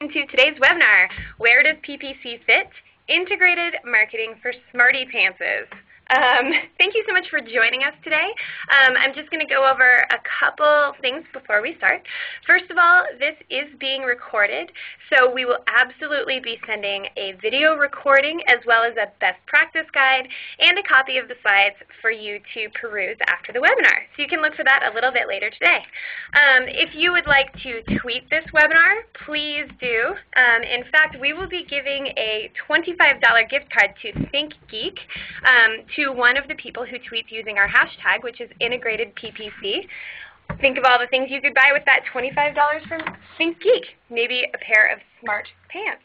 To today's webinar, Where Does PPC Fit? Integrated Marketing for Smarty-Pantses. Thank you so much for joining us today. I'm just going to go over a couple things before we start. First of all, this is being recorded, so we will absolutely be sending a video recording as well as a best practice guide and a copy of the slides for you to peruse after the webinar. So you can look for that a little bit later today. If you would like to tweet this webinar, please do. In fact, we will be giving a $25 gift card to ThinkGeek to one of the people who tweets using our hashtag, which is IntegratedPPC. Think of all the things you could buy with that $25 from ThinkGeek. Maybe a pair of smart pants.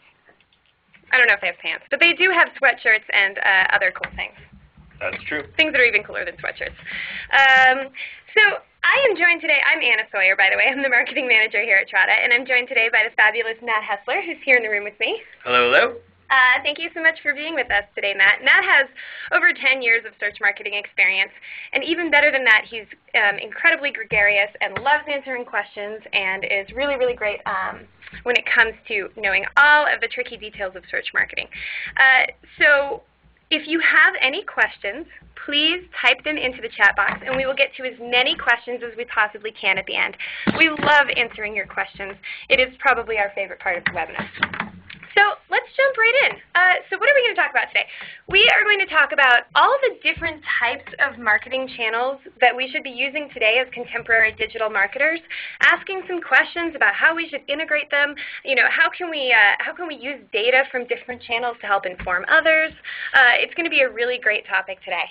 I don't know if they have pants, but they do have sweatshirts and other cool things. That's true. Things that are even cooler than sweatshirts. So I am joined today, I'm Anna Sawyer, by the way. I'm the marketing manager here at Trada, and I'm joined today by the fabulous Matt Hessler, who's here in the room with me. Hello, hello. Thank you so much for being with us today, Matt. Matt has over 10 years of search marketing experience, and even better than that, he's incredibly gregarious and loves answering questions and is really, really great when it comes to knowing all of the tricky details of search marketing. So if you have any questions, please type them into the chat box, and we will get to as many questions as we possibly can at the end. We love answering your questions. It is probably our favorite part of the webinar. So let's jump right in. So what are we going to talk about today? We are going to talk about all the different types of marketing channels that we should be using today as contemporary digital marketers, asking some questions about how we should integrate them. You know, how can we use data from different channels to help inform others? It's going to be a really great topic today.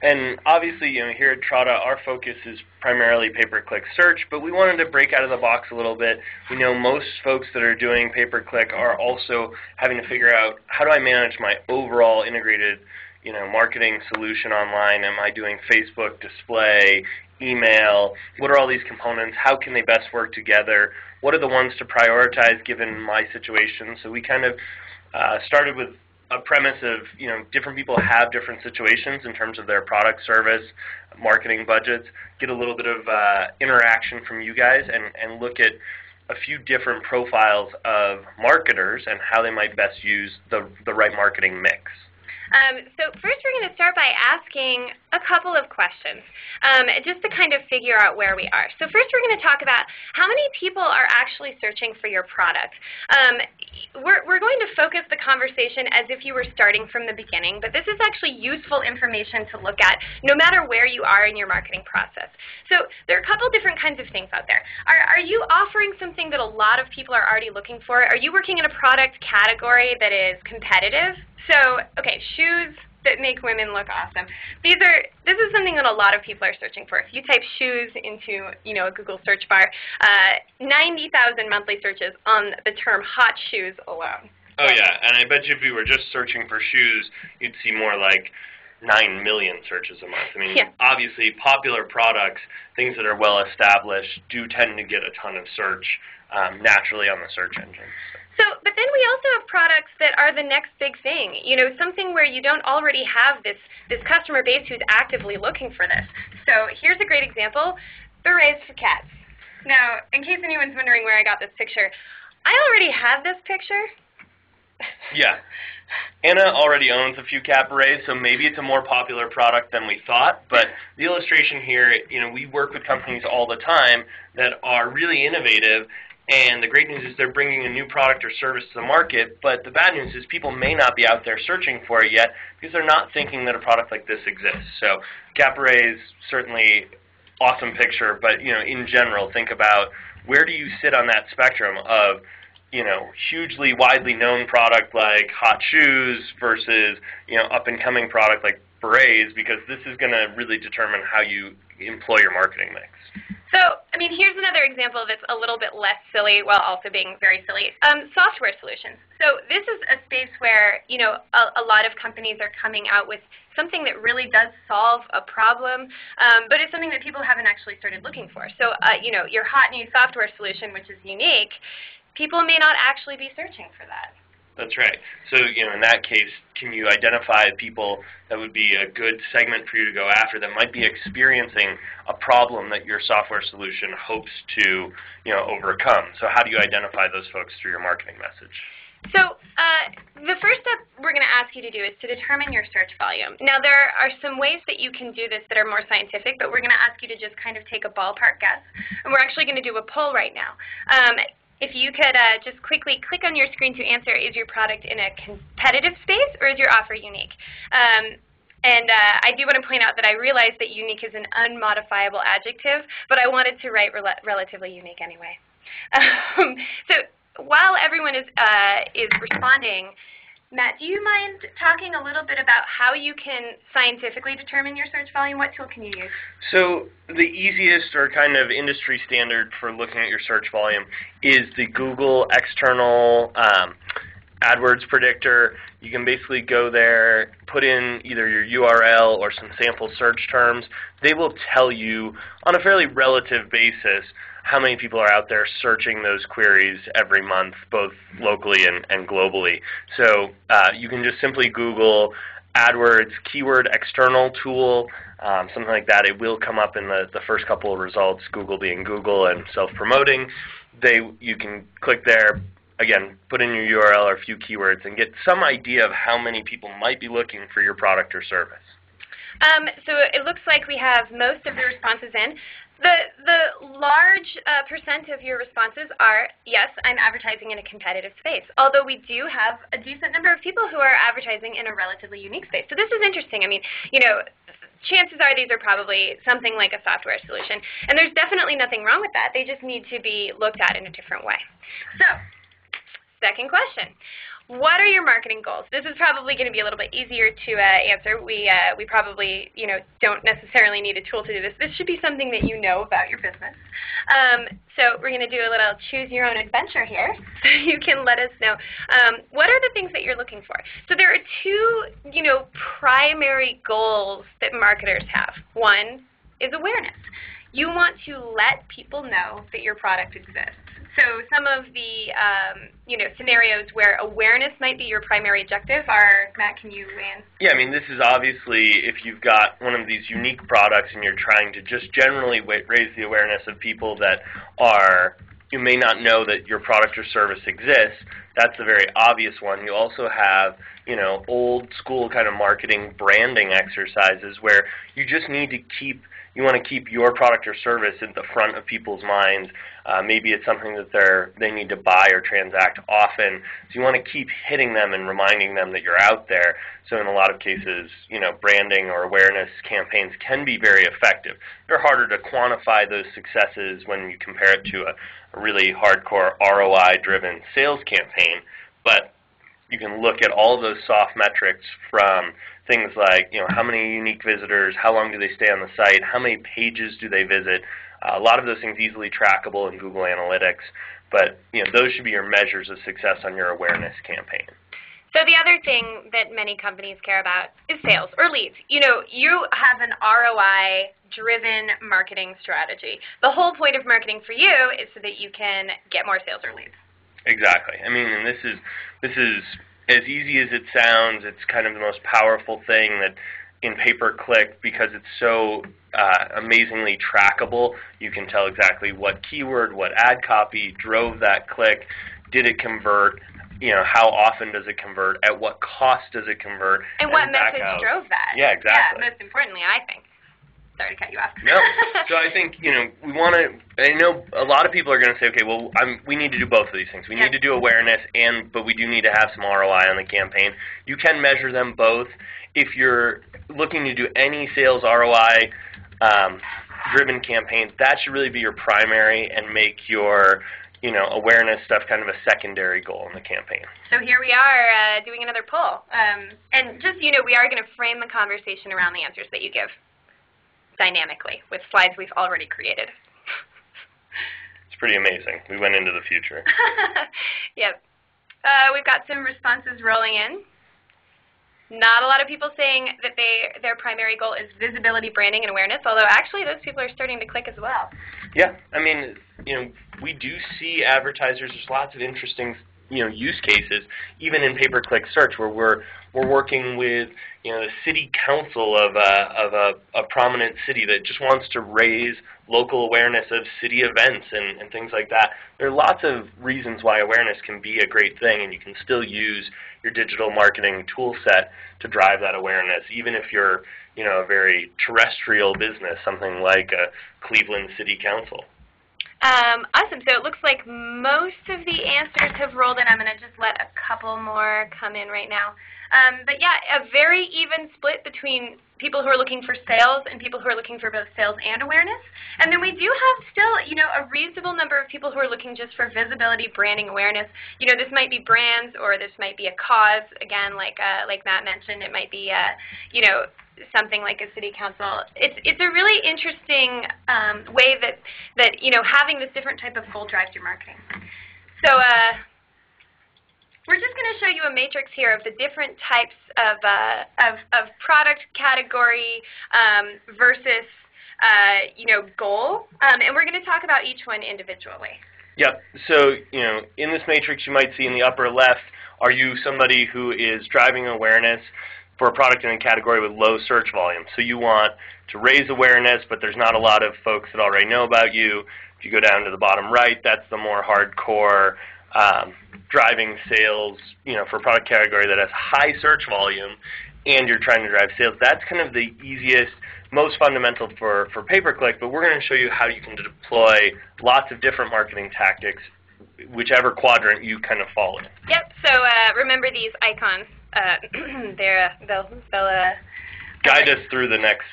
And obviously, here at Trada, our focus is primarily pay-per-click search, but we wanted to break out of the box a little bit. We know most folks that are doing pay-per-click are also having to figure out, how do I manage my overall integrated, marketing solution online? Am I doing Facebook, display, email? What are all these components? How can they best work together? What are the ones to prioritize given my situation? So we kind of started with a premise of, different people have different situations in terms of their product, service, marketing budgets. Get a little bit of interaction from you guys and look at a few different profiles of marketers and how they might best use the right marketing mix. So first we're going to start by asking a couple of questions, just to kind of figure out where we are. So first we're going to talk about how many people are actually searching for your product. We're going to focus the conversation as if you were starting from the beginning, but this is actually useful information to look at no matter where you are in your marketing process. So there are a couple different kinds of things out there. Are you offering something that a lot of people are already looking for? Are you working in a product category that is competitive? So, okay, shoes that make women look awesome. This is something that a lot of people are searching for. If you type shoes into, a Google search bar, 90,000 monthly searches on the term hot shoes alone. Oh yeah, and I bet you if you were just searching for shoes, you'd see more like 9 million searches a month. I mean, Obviously popular products, things that are well established, do tend to get a ton of search naturally on the search engine. But then we also have products that are the next big thing, something where you don't already have this customer base who's actively looking for this. So here's a great example, berets for cats. Now, in case anyone's wondering where I got this picture, I already have this picture. Yeah. Anna already owns a few cat berets, so maybe it's a more popular product than we thought, but the illustration here, we work with companies all the time that are really innovative. And the great news is they're bringing a new product or service to the market, but the bad news is people may not be out there searching for it yet because they're not thinking that a product like this exists. So cat berets, certainly awesome picture, but in general, think about where do you sit on that spectrum of hugely widely known product like hot shoes versus up and coming product like berets, because this is going to really determine how you employ your marketing mix. So, here's another example that's a little bit less silly while also being very silly. Software solutions. So this is a space where, a lot of companies are coming out with something that really does solve a problem, but it's something that people haven't actually started looking for. So, your hot new software solution, which is unique, people may not actually be searching for that. That's right. So, in that case, can you identify people that would be a good segment for you to go after that might be experiencing a problem that your software solution hopes to, overcome? So how do you identify those folks through your marketing message? So the first step we're going to ask you to do is to determine your search volume. Now, there are some ways that you can do this that are more scientific, but we're going to ask you to just kind of take a ballpark guess. And we're actually going to do a poll right now. If you could just quickly click on your screen to answer, is your product in a competitive space or is your offer unique? I do want to point out that I realize that unique is an unmodifiable adjective, but I wanted to write relatively unique anyway. So while everyone is responding, Matt, do you mind talking a little bit about how you can scientifically determine your search volume? What tool can you use? So the easiest or kind of industry standard for looking at your search volume is the Google external AdWords predictor. You can basically go there, put in either your URL or some sample search terms. They will tell you on a fairly relative basis how many people are out there searching those queries every month, both locally and globally. So you can just simply Google AdWords keyword external tool, something like that. It will come up in the first couple of results, Google being Google and self-promoting. You can click there, again, put in your URL or a few keywords and get some idea of how many people might be looking for your product or service. So it looks like we have most of the responses in. The large percent of your responses are, yes, I'm advertising in a competitive space, although we do have a decent number of people who are advertising in a relatively unique space. So this is interesting. I mean, chances are these are probably something like a software solution, and there's definitely nothing wrong with that. They just need to be looked at in a different way. So, second question. What are your marketing goals? This is probably going to be a little bit easier to answer. We probably don't necessarily need a tool to do this. This should be something that you know about your business. So we're going to do a little choose your own adventure here, so you can let us know what are the things that you're looking for. So there are two primary goals that marketers have. One is awareness. You want to let people know that your product exists. So some of the scenarios where awareness might be your primary objective are, Matt, can you weigh in? Yeah, I mean, this is obviously if you've got one of these unique products and you're trying to just generally raise the awareness of people that you may not know that your product or service exists. That's a very obvious one. You also have, old school kind of marketing branding exercises where you just need to you want to keep your product or service at the front of people's minds. Maybe it's something that they need to buy or transact often. So you want to keep hitting them and reminding them that you're out there. So in a lot of cases, branding or awareness campaigns can be very effective. They're harder to quantify those successes when you compare it to a really hardcore ROI-driven sales campaign. But you can look at all of those soft metrics from things like, how many unique visitors, how long do they stay on the site, how many pages do they visit. A lot of those things easily trackable in Google Analytics, but those should be your measures of success on your awareness campaign. So the other thing that many companies care about is sales or leads. You have an ROI-driven marketing strategy. The whole point of marketing for you is so that you can get more sales or leads. Exactly. I mean, and this is as easy as it sounds. It's kind of the most powerful thing that in pay-per-click, because it's so amazingly trackable. You can tell exactly what keyword, what ad copy drove that click. Did it convert? How often does it convert? At what cost does it convert? And what message drove that? Yeah, exactly. Yeah, most importantly, I think. Sorry to cut you off. No. So I think, we want to, I know a lot of people are going to say, okay, well, we need to do both of these things. We need to do awareness, but we do need to have some ROI on the campaign. You can measure them both. If you're looking to do any sales ROI driven campaigns, that should really be your primary and make your awareness stuff kind of a secondary goal in the campaign. So here we are doing another poll. And just, we are going to frame the conversation around the answers that you give dynamically with slides we've already created. It's pretty amazing. We went into the future. Yep. We've got some responses rolling in. Not a lot of people saying that their primary goal is visibility, branding, and awareness, although actually those people are starting to click as well. Yeah, I mean, we do see advertisers. There's lots of interesting use cases, even in pay-per-click search, where we're working with the city council of a prominent city that just wants to raise local awareness of city events and things like that. There are lots of reasons why awareness can be a great thing, and you can still use your digital marketing tool set to drive that awareness, even if you're a very terrestrial business, something like a Cleveland City Council. Awesome. So it looks like most of the answers have rolled in. I'm going to just let a couple more come in right now. But yeah, a very even split between people who are looking for sales and people who are looking for both sales and awareness. And then we do have still, a reasonable number of people who are looking just for visibility, branding, awareness. This might be brands, or this might be a cause. Again, like Matt mentioned, it might be, something like a city council. It's a really interesting way that having this different type of goal drives your marketing. So we're just going to show you a matrix here of the different types of product category versus goal, and we're going to talk about each one individually. Yep. So in this matrix, you might see in the upper left, are you somebody who is driving awareness for a product in a category with low search volume? So you want to raise awareness, but there's not a lot of folks that already know about you. If you go down to the bottom right, that's the more hardcore driving sales, for a product category that has high search volume, and you're trying to drive sales. That's kind of the easiest, most fundamental for pay-per-click, but we're going to show you how you can deploy lots of different marketing tactics, whichever quadrant you kind of fall in. Yep. So remember these icons. They'll guide us through the next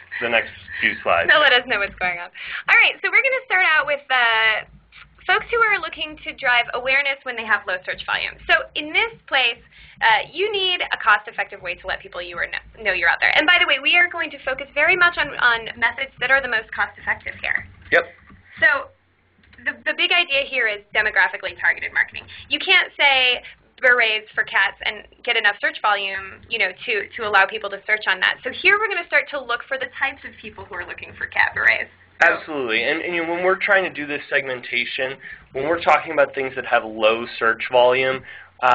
few slides. They'll let us know what's going on. All right, so we're going to start out with folks who are looking to drive awareness when they have low search volume. So in this place, you need a cost-effective way to let people know you're out there. And by the way, we are going to focus very much on methods that are the most cost-effective here. Yep. So the big idea here is demographically targeted marketing. You can't say berets for cats and get enough search volume, to allow people to search on that. So here we're going to start to look for the types of people who are looking for cat berets. Absolutely. And when we're trying to do this segmentation, when we're talking about things that have low search volume,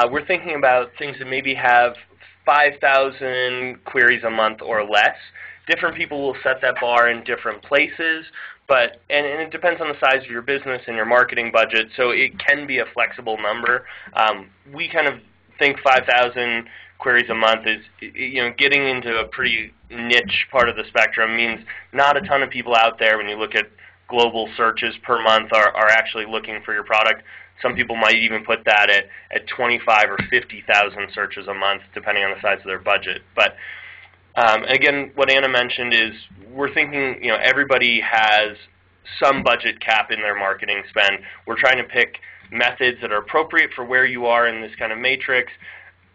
we're thinking about things that maybe have 5,000 queries a month or less. Different people will set that bar in different places, but and it depends on the size of your business and your marketing budget, so it can be a flexible number. We kind of think 5,000 queries a month is, getting into a pretty niche part of the spectrum means not a ton of people out there, when you look at global searches per month, are actually looking for your product. Some people might even put that at 25 or 50,000 searches a month, depending on the size of their budget. But again, what Anna mentioned is we're thinking, everybody has some budget cap in their marketing spend. We're trying to pick methods that are appropriate for where you are in this kind of matrix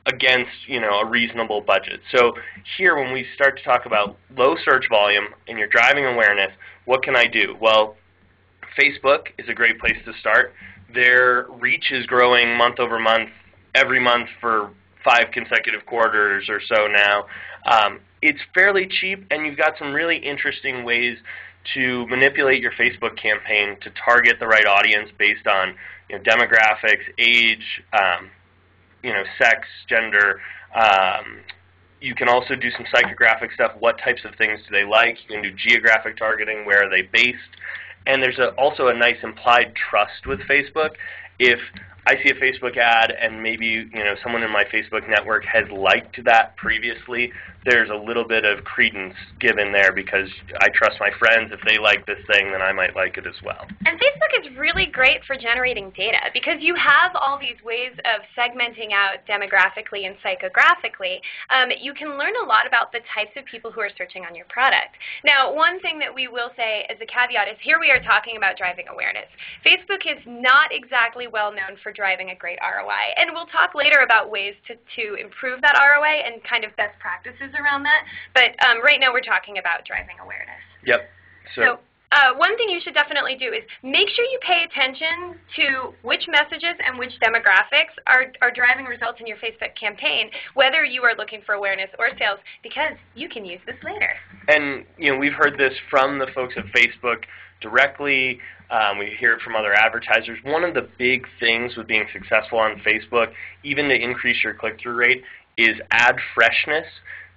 against, a reasonable budget. So here, when we start to talk about low search volume and you're driving awareness, what can I do? Well, Facebook is a great place to start. Their reach is growing month over month, every month for 5 consecutive quarters or so now. It's fairly cheap, and you've got some really interesting ways to manipulate your Facebook campaign to target the right audience based on demographics, age, sex, gender. You can also do some psychographic stuff. What types of things do they like? You can do geographic targeting. Where are they based? And there's also a nice implied trust with Facebook. If I see a Facebook ad and maybe someone in my Facebook network has liked that previously, there's a little bit of credence given there because I trust my friends. If they like this thing, then I might like it as well. And Facebook is really great for generating data because you have all these ways of segmenting out demographically and psychographically. You can learn a lot about the types of people who are searching on your product. Now, one thing that we will say as a caveat is here we are talking about driving awareness. Facebook is not exactly well known for driving a great ROI, and we'll talk later about ways to improve that ROI and kind of best practices around that, but right now we're talking about driving awareness. Yep. So One thing you should definitely do is make sure you pay attention to which messages and which demographics are driving results in your Facebook campaign, whether you are looking for awareness or sales, because you can use this later. And we've heard this from the folks at Facebook directly. We hear it from other advertisers. One of the big things with being successful on Facebook, even to increase your click-through rate, is ad freshness.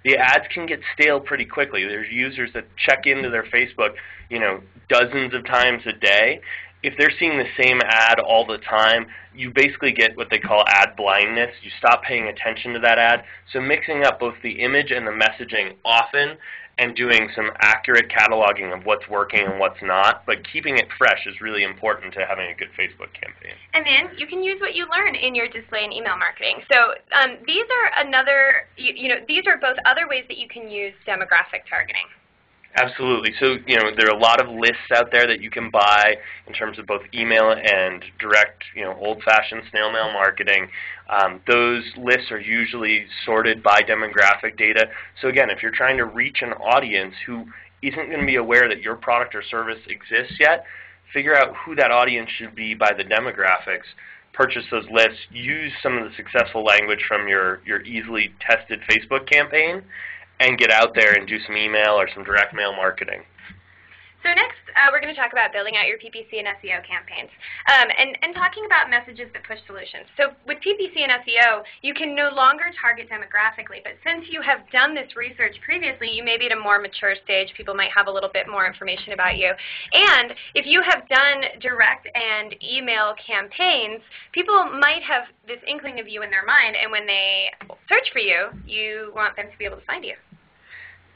The ads can get stale pretty quickly. There's users that check into their Facebook, dozens of times a day. If they're seeing the same ad all the time, you basically get what they call ad blindness. You stop paying attention to that ad. So mixing up both the image and the messaging often and doing some accurate cataloging of what's working and what's not, but keeping it fresh is really important to having a good Facebook campaign. And then you can use what you learn in your display and email marketing. So these are these are both other ways that you can use demographic targeting. Absolutely. So, there are a lot of lists out there that you can buy in terms of both email and direct, old-fashioned snail mail marketing. Those lists are usually sorted by demographic data. So again, if you're trying to reach an audience who isn't going to be aware that your product or service exists yet, figure out who that audience should be by the demographics. Purchase those lists. Use some of the successful language from your easily tested Facebook campaign, and get out there and do some email or some direct mail marketing. So next, we're going to talk about building out your PPC and SEO campaigns, and talking about messages that push solutions. So with PPC and SEO, you can no longer target demographically, but since you have done this research previously, you may be at a more mature stage. People might have a little bit more information about you. And if you have done direct and email campaigns, people might have this inkling of you in their mind, and when they search for you, you want them to be able to find you.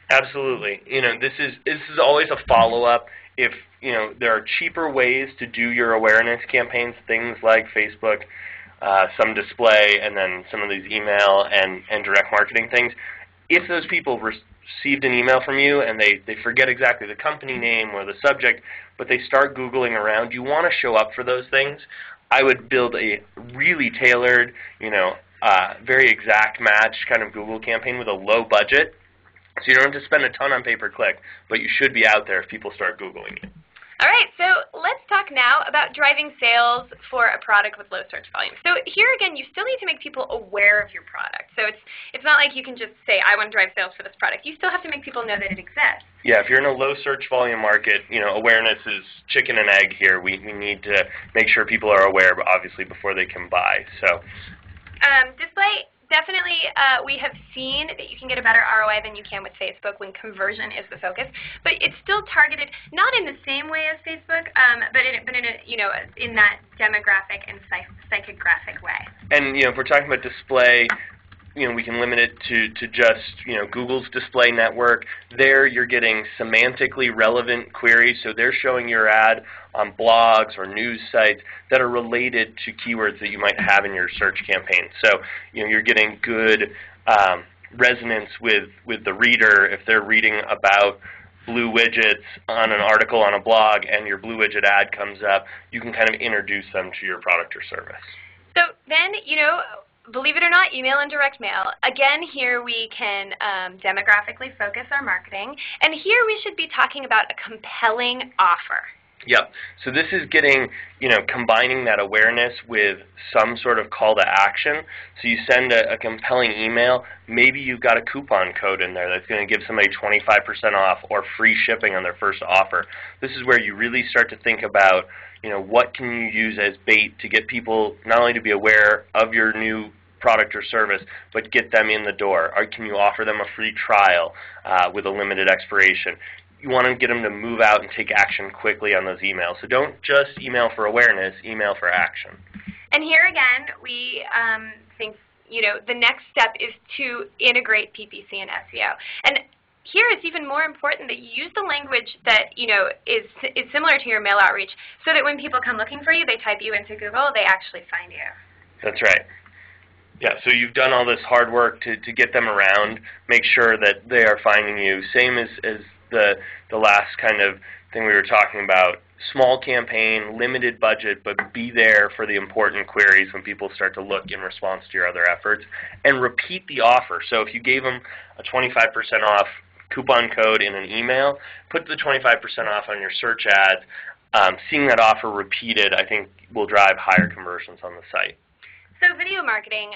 Absolutely. This is always a follow-up. If there are cheaper ways to do your awareness campaigns, things like Facebook, some display, and then some of these email and direct marketing things. If those people received an email from you and they forget exactly the company name or the subject, but they start Googling around, you want to show up for those things. I would build a really tailored, very exact match kind of Google campaign with a low budget. So you don't have to spend a ton on pay-per-click, but you should be out there if people start Googling you. All right, so let's talk now about driving sales for a product with low search volume. So here again, you still need to make people aware of your product. So it's not like you can just say, I want to drive sales for this product. You still have to make people know that it exists. Yeah, if you're in a low search volume market, awareness is chicken and egg here. We need to make sure people are aware, obviously, before they can buy. So display. Definitely, we have seen that you can get a better ROI than you can with Facebook when conversion is the focus, but it's still targeted not in the same way as Facebook, but in that demographic and psychographic way. And if we're talking about display, we can limit it to just Google's display network. There, you're getting semantically relevant queries, so they're showing your ad on blogs or news sites that are related to keywords that you might have in your search campaign. So you're getting good resonance with the reader if they're reading about blue widgets on an article on a blog and your blue widget ad comes up. You can kind of introduce them to your product or service. So then, believe it or not, email and direct mail. Again, here we can demographically focus our marketing. And here we should be talking about a compelling offer. Yep. So this is getting, combining that awareness with some sort of call to action. So you send a compelling email. Maybe you've got a coupon code in there that's going to give somebody 25% off or free shipping on their first offer. This is where you really start to think about, what can you use as bait to get people not only to be aware of your new product or service, but get them in the door. Or can you offer them a free trial with a limited expiration? You want to get them to move out and take action quickly on those emails. So don't just email for awareness, email for action. And here again, we think, the next step is to integrate PPC and SEO. And here it's even more important that you use the language that, is similar to your mail outreach so that when people come looking for you, they type you into Google, they actually find you. That's right. Yeah, so you've done all this hard work to get them around, make sure that they are finding you. Same as the last kind of thing we were talking about. Small campaign, limited budget, but be there for the important queries when people start to look in response to your other efforts. And repeat the offer. So if you gave them a 25% off coupon code in an email, put the 25% off on your search ads. Seeing that offer repeated, I think, will drive higher conversions on the site. So video marketing.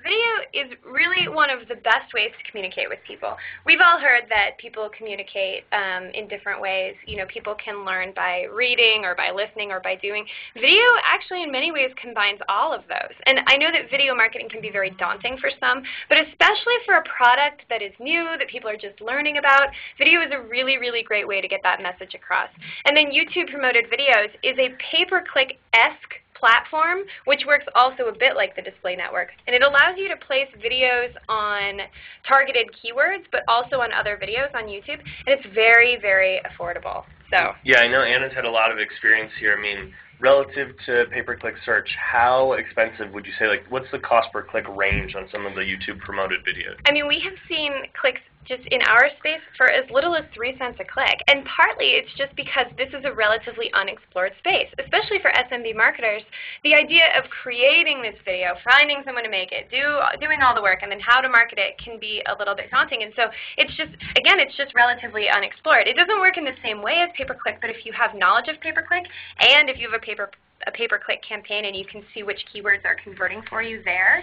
Video is really one of the best ways to communicate with people. We've all heard that people communicate in different ways. You know, people can learn by reading or by listening or by doing. Video actually in many ways combines all of those. And I know that video marketing can be very daunting for some, but especially for a product that is new, that people are just learning about, video is a really, really great way to get that message across. And then YouTube promoted videos is a pay-per-click-esque platform, which works also a bit like the display network. And it allows you to place videos on targeted keywords, but also on other videos on YouTube, and it's very, very affordable. So yeah, I know Anna's had a lot of experience here. I mean, relative to pay-per-click search, how expensive would you say, like, what's the cost per click range on some of the YouTube promoted videos? I mean, we have seen clicks just in our space for as little as 3 cents a click. And partly it's just because this is a relatively unexplored space, especially for SMB marketers. The idea of creating this video, finding someone to make it, doing all the work, and then how to market it can be a little bit daunting. And so it's just, again, it's just relatively unexplored. It doesn't work in the same way as pay-per-click, but if you have knowledge of pay-per-click, and if you have a pay-per-click campaign and you can see which keywords are converting for you there,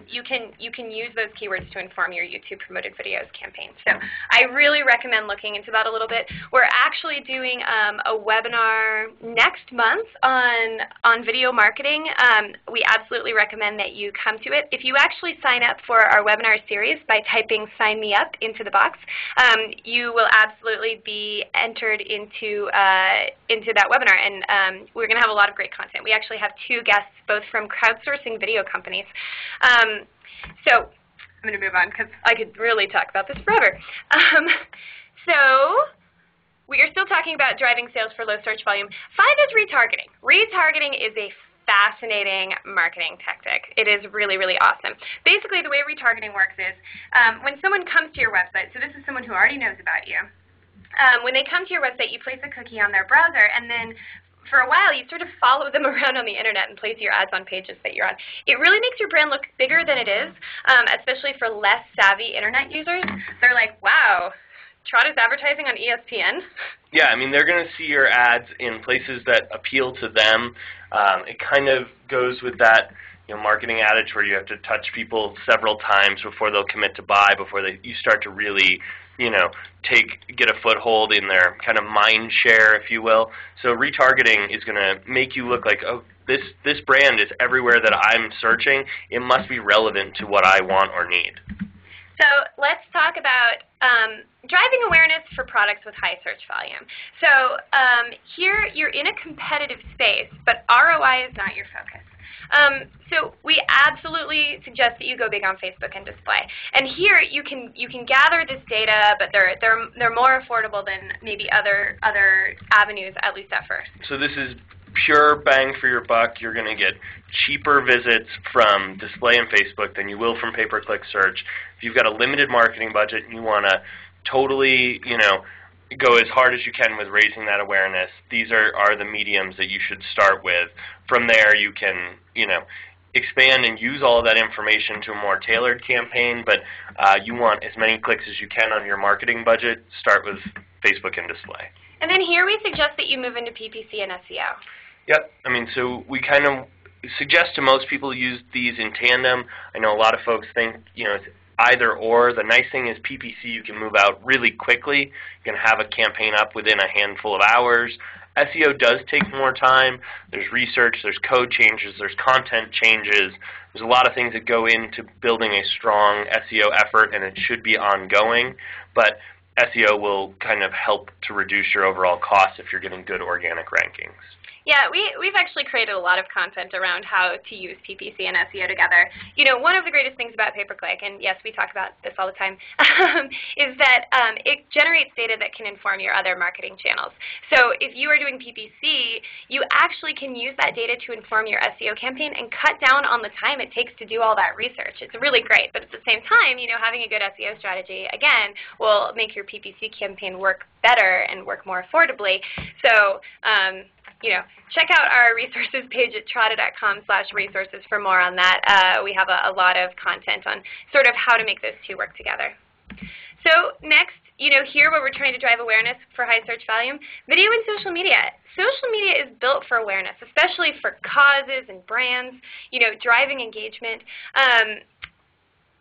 you can use those keywords to inform your YouTube promoted videos campaign. So I really recommend looking into that a little bit. We're actually doing a webinar next month on video marketing. We absolutely recommend that you come to it. If you actually sign up for our webinar series by typing "sign me up" into the box, you will absolutely be entered into that webinar, and we're going to have a lot of great content. We actually have 2 guests, both from crowdsourcing video companies. So I'm going to move on because I could really talk about this forever. So we are still talking about driving sales for low search volume. 5 is retargeting. Retargeting is a fascinating marketing tactic. It is really, really awesome. Basically, the way retargeting works is when someone comes to your website, so this is someone who already knows about you, when they come to your website, you place a cookie on their browser, and then for a while, you sort of follow them around on the internet and place your ads on pages that you're on. It really makes your brand look bigger than it is, especially for less savvy internet users. They're like, wow, Trada's advertising on ESPN? Yeah, I mean, they're going to see your ads in places that appeal to them. It kind of goes with that marketing adage where you have to touch people several times before they'll commit to buy, before you start to really get a foothold in their kind of mind share, if you will. So retargeting is going to make you look like, oh, this brand is everywhere that I'm searching. It must be relevant to what I want or need. So let's talk about driving awareness for products with high search volume. So here you're in a competitive space, but ROI is not your focus. So we absolutely suggest that you go big on Facebook and display. And here you can gather this data, but they're more affordable than maybe other avenues, at least at first. So this is pure bang for your buck. You're going to get cheaper visits from display and Facebook than you will from pay-per-click search. If you've got a limited marketing budget and you want to totally, go as hard as you can with raising that awareness, these are the mediums that you should start with. From there, you can, expand and use all of that information to a more tailored campaign, but you want as many clicks as you can on your marketing budget. Start with Facebook and display. And then here we suggest that you move into PPC and SEO. Yep. I mean, so we kind of suggest to most people use these in tandem. I know a lot of folks think, it's either or. The nice thing is PPC, you can move out really quickly. You can have a campaign up within a handful of hours. SEO does take more time. There's research, there's code changes, there's content changes. There's a lot of things that go into building a strong SEO effort, and it should be ongoing. But SEO will kind of help to reduce your overall costs if you're getting good organic rankings. Yeah, we've actually created a lot of content around how to use PPC and SEO together. One of the greatest things about pay-per-click, and yes, we talk about this all the time, is that it generates data that can inform your other marketing channels. So if you are doing PPC, you actually can use that data to inform your SEO campaign and cut down on the time it takes to do all that research. It's really great, but at the same time, having a good SEO strategy, again, will make your PPC campaign work better and work more affordably. So, check out our resources page at trada.com/resources for more on that. We have a lot of content on sort of how to make those two work together. So next here where we're trying to drive awareness for high search volume, video and social media. Social media is built for awareness, especially for causes and brands, driving engagement.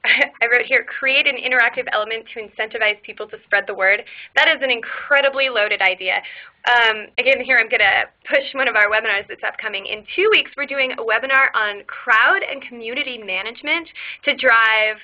I wrote here, create an interactive element to incentivize people to spread the word. That is an incredibly loaded idea. Again, here I'm going to push one of our webinars that's upcoming. In 2 weeks, we're doing a webinar on crowd and community management to drive,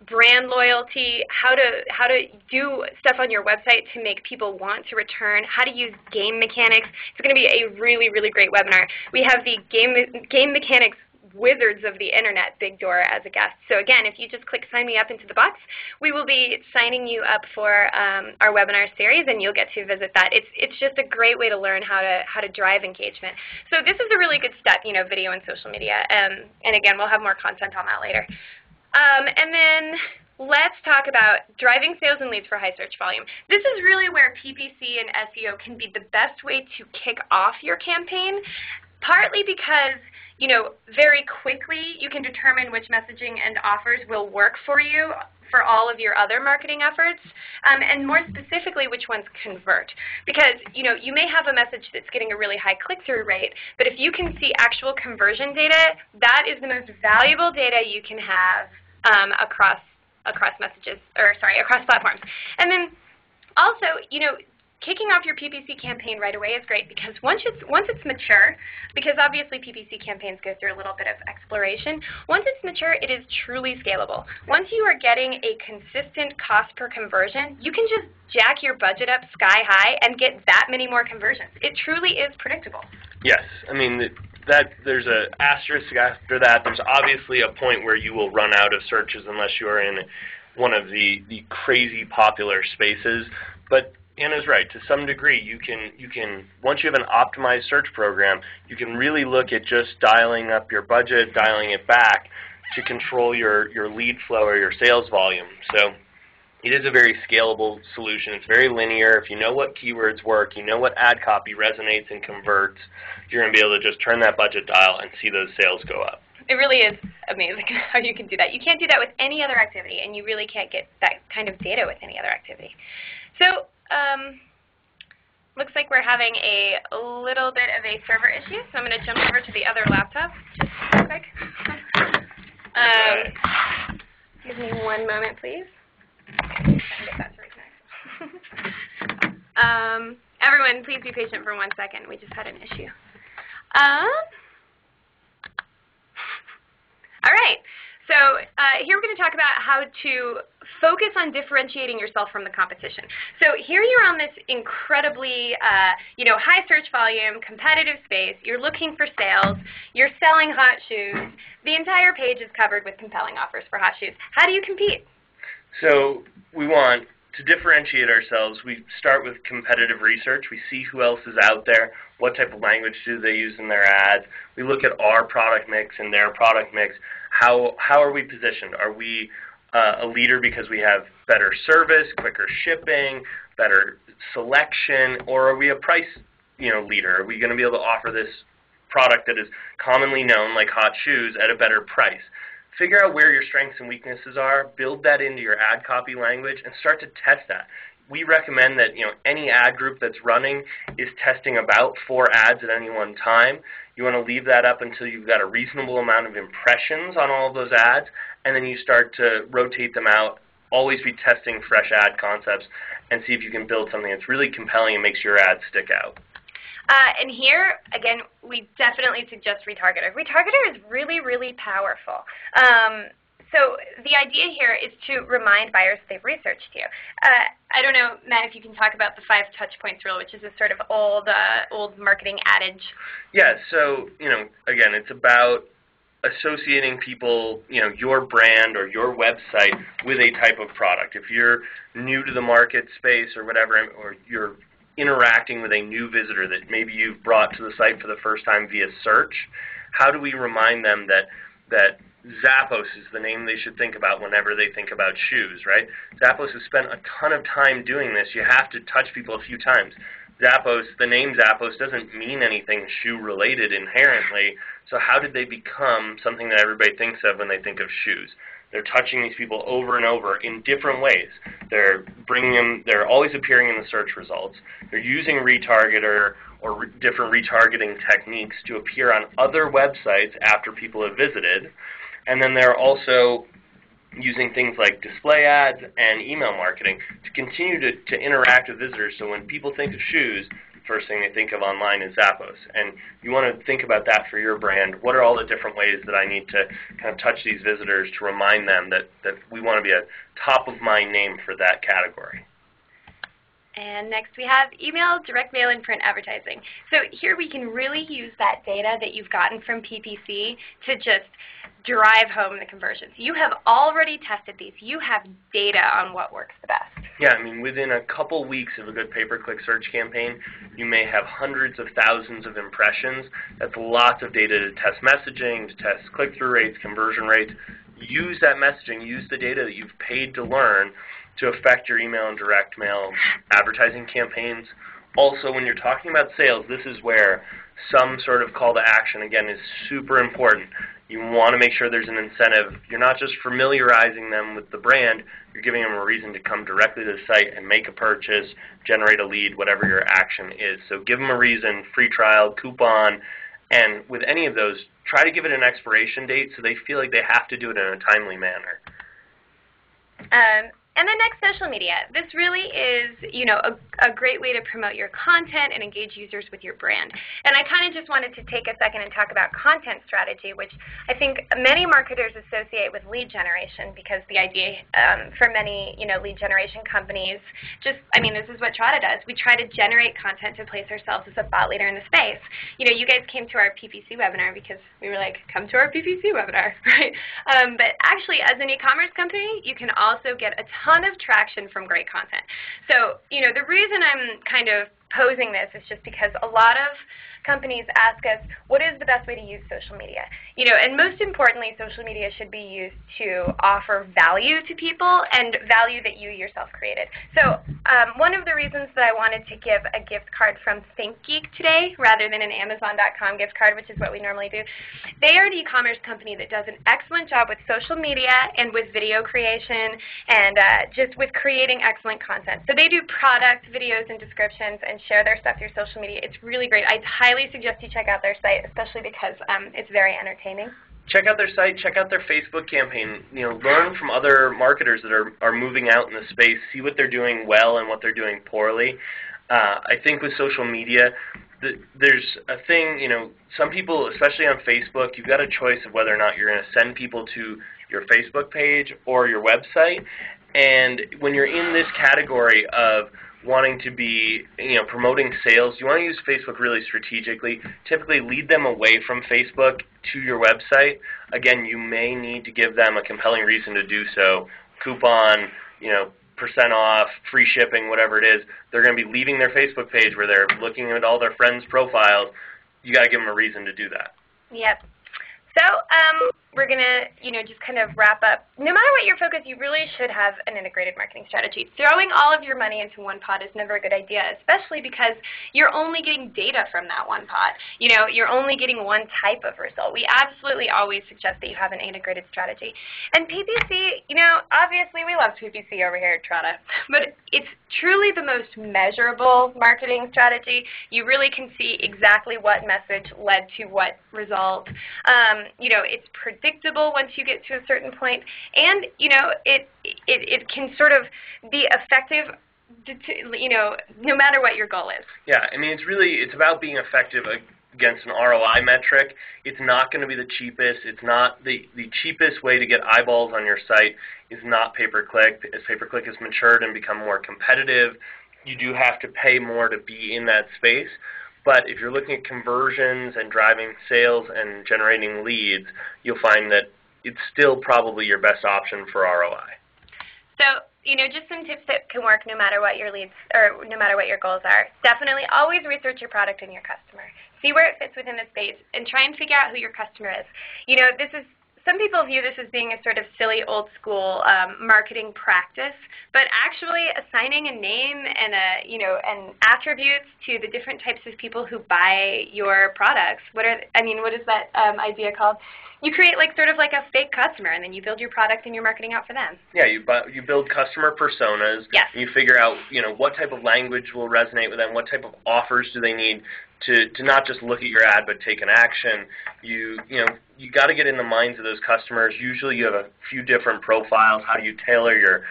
brand loyalty, how to do stuff on your website to make people want to return, how to use game mechanics. It's going to be a really, really great webinar. We have the game mechanics wizards of the internet, Big Door, as a guest. So again, if you just click sign me up into the box, we will be signing you up for our webinar series, and you'll get to visit that. It's just a great way to learn how to drive engagement. So this is a really good step, video and social media. And again, we'll have more content on that later. And then let's talk about driving sales and leads for high search volume. This is really where PPC and SEO can be the best way to kick off your campaign, partly because very quickly you can determine which messaging and offers will work for you for all of your other marketing efforts, and more specifically which ones convert. Because you may have a message that's getting a really high click-through rate, but if you can see actual conversion data, that is the most valuable data you can have across platforms. And then also, kicking off your PPC campaign right away is great because once it's mature, because obviously PPC campaigns go through a little bit of exploration, once it's mature, it is truly scalable. Once you are getting a consistent cost per conversion, you can just jack your budget up sky high and get that many more conversions. It truly is predictable. Yes, I mean, there's an asterisk after that. There's obviously a point where you will run out of searches unless you are in one of the crazy popular spaces. But Anna's right. To some degree, you can once you have an optimized search program, you can really look at just dialing up your budget, dialing it back to control your lead flow or your sales volume. So it is a very scalable solution. It's very linear. If you know what keywords work, you know what ad copy resonates and converts, you're going to be able to just turn that budget dial and see those sales go up. It really is amazing how you can do that. You can't do that with any other activity, and you really can't get that kind of data with any other activity. So looks like we're having a little bit of a server issue, so I'm going to jump over to the other laptop just real quick. Give me one moment, please. Get that to reconnect. Everyone, please be patient for 1 second. We just had an issue. All right. So here we're going to talk about how to focus on differentiating yourself from the competition. So here you're on this incredibly, high search volume, competitive space. You're looking for sales. You're selling hot shoes. The entire page is covered with compelling offers for hot shoes. How do you compete? So we want to differentiate ourselves. We start with competitive research. We see who else is out there. What type of language do they use in their ads? We look at our product mix and their product mix. How are we positioned? Are we a leader because we have better service, quicker shipping, better selection, or are we a price leader? Are we going to be able to offer this product that is commonly known, like hot shoes, at a better price? Figure out where your strengths and weaknesses are, build that into your ad copy language, and start to test that. We recommend that any ad group that's running is testing about 4 ads at any one time. You want to leave that up until you've got a reasonable amount of impressions on all of those ads, and then you start to rotate them out. Always be testing fresh ad concepts and see if you can build something that's really compelling and makes your ads stick out. And here, again, we definitely suggest retargeter. Retargeter is really, really powerful. So the idea here is to remind buyers they've researched you. I don't know, Matt, if you can talk about the 5 touch points rule, which is a sort of old marketing adage. Yeah, so, again, it's about associating people, your brand or your website with a type of product. If you're new to the market space or whatever, or you're interacting with a new visitor that maybe you've brought to the site for the first time via search, how do we remind them that Zappos is the name they should think about whenever they think about shoes, right? Zappos has spent a ton of time doing this. You have to touch people a few times. Zappos, the name Zappos doesn't mean anything shoe-related inherently, so how did they become something that everybody thinks of when they think of shoes? They're touching these people over and over in different ways. They're bringing them, they're always appearing in the search results. They're using retargeter or different retargeting techniques to appear on other websites after people have visited. And then they're also using things like display ads and email marketing to continue to interact with visitors. So when people think of shoes, the first thing they think of online is Zappos. And you want to think about that for your brand. What are all the different ways that I need to kind of touch these visitors to remind them that we want to be a top-of-mind name for that category? And next we have email, direct mail, and print advertising. So here we can really use that data that you've gotten from PPC to just drive home the conversions. You have already tested these. You have data on what works the best. Yeah, I mean, within a couple weeks of a good pay-per-click search campaign, you may have hundreds of thousands of impressions. That's lots of data to test messaging, to test click-through rates, conversion rates. Use that messaging, use the data that you've paid to learn to affect your email and direct mail advertising campaigns. Also, when you're talking about sales, this is where some sort of call to action, again, is super important. You want to make sure there's an incentive. You're not just familiarizing them with the brand, you're giving them a reason to come directly to the site and make a purchase, generate a lead, whatever your action is. So give them a reason, free trial, coupon, and with any of those, try to give it an expiration date so they feel like they have to do it in a timely manner. And then next, social media. This really is, a great way to promote your content and engage users with your brand. And I kind of just wanted to take a second and talk about content strategy, which I think many marketers associate with lead generation, because the idea for many, lead generation companies, this is what Trada does. We try to generate content to place ourselves as a thought leader in the space. You guys came to our PPC webinar because we were like, come to our PPC webinar, right? But actually, as an e-commerce company, you can also get a ton of traction from great content. So, the reason I'm kind of posing this is just because a lot of companies ask us, what is the best way to use social media? And most importantly, social media should be used to offer value to people and value that you yourself created. So one of the reasons that I wanted to give a gift card from ThinkGeek today rather than an Amazon.com gift card, which is what we normally do, they are an e-commerce company that does an excellent job with social media and with video creation and just with creating excellent content. So they do product videos and descriptions and share their stuff through social media. It's really great. I highly suggest you check out their site, especially because it's very entertaining. Check out their site, check out their Facebook campaign. Learn from other marketers that are moving out in the space, see what they're doing well and what they're doing poorly. I think with social media, there's a thing, some people, especially on Facebook, you've got a choice of whether or not you're going to send people to your Facebook page or your website. And when you're in this category of wanting to be, promoting sales, you want to use Facebook really strategically. Typically lead them away from Facebook to your website. Again, you may need to give them a compelling reason to do so. Coupon, percent off, free shipping, whatever it is. They're going to be leaving their Facebook page where they're looking at all their friends' profiles. You got to give them a reason to do that. Yep. So we're going to, just kind of wrap up. No matter what your focus, you really should have an integrated marketing strategy. Throwing all of your money into one pot is never a good idea, especially because you're only getting data from that one pot. You're only getting one type of result. We absolutely always suggest that you have an integrated strategy. And PPC, obviously we love PPC over here at Trada, but it's truly the most measurable marketing strategy. You really can see exactly what message led to what result. It's predictable once you get to a certain point, and it can sort of be effective, no matter what your goal is. Yeah, it's about being effective against an ROI metric. It's not going to be the cheapest. It's not the cheapest way to get eyeballs on your site is not pay-per-click. As pay-per-click has matured and become more competitive, you do have to pay more to be in that space. But if you're looking at conversions and driving sales and generating leads, you'll find that it's still probably your best option for ROI. So, just some tips that can work no matter what your leads or no matter what your goals are. Definitely always research your product and your customer. See where it fits within the space and try and figure out who your customer is. This is some people view this as being a sort of silly old school marketing practice, but actually assigning a name and and attributes to the different types of people who buy your products. What is that idea called? You create sort of like a fake customer, and then you build your product and your marketing out for them. Yeah, you build customer personas. Yes. And you figure out what type of language will resonate with them, what type of offers do they need to not just look at your ad but take an action. You got to get in the minds of those customers. Usually you have a few different profiles. How do you tailor your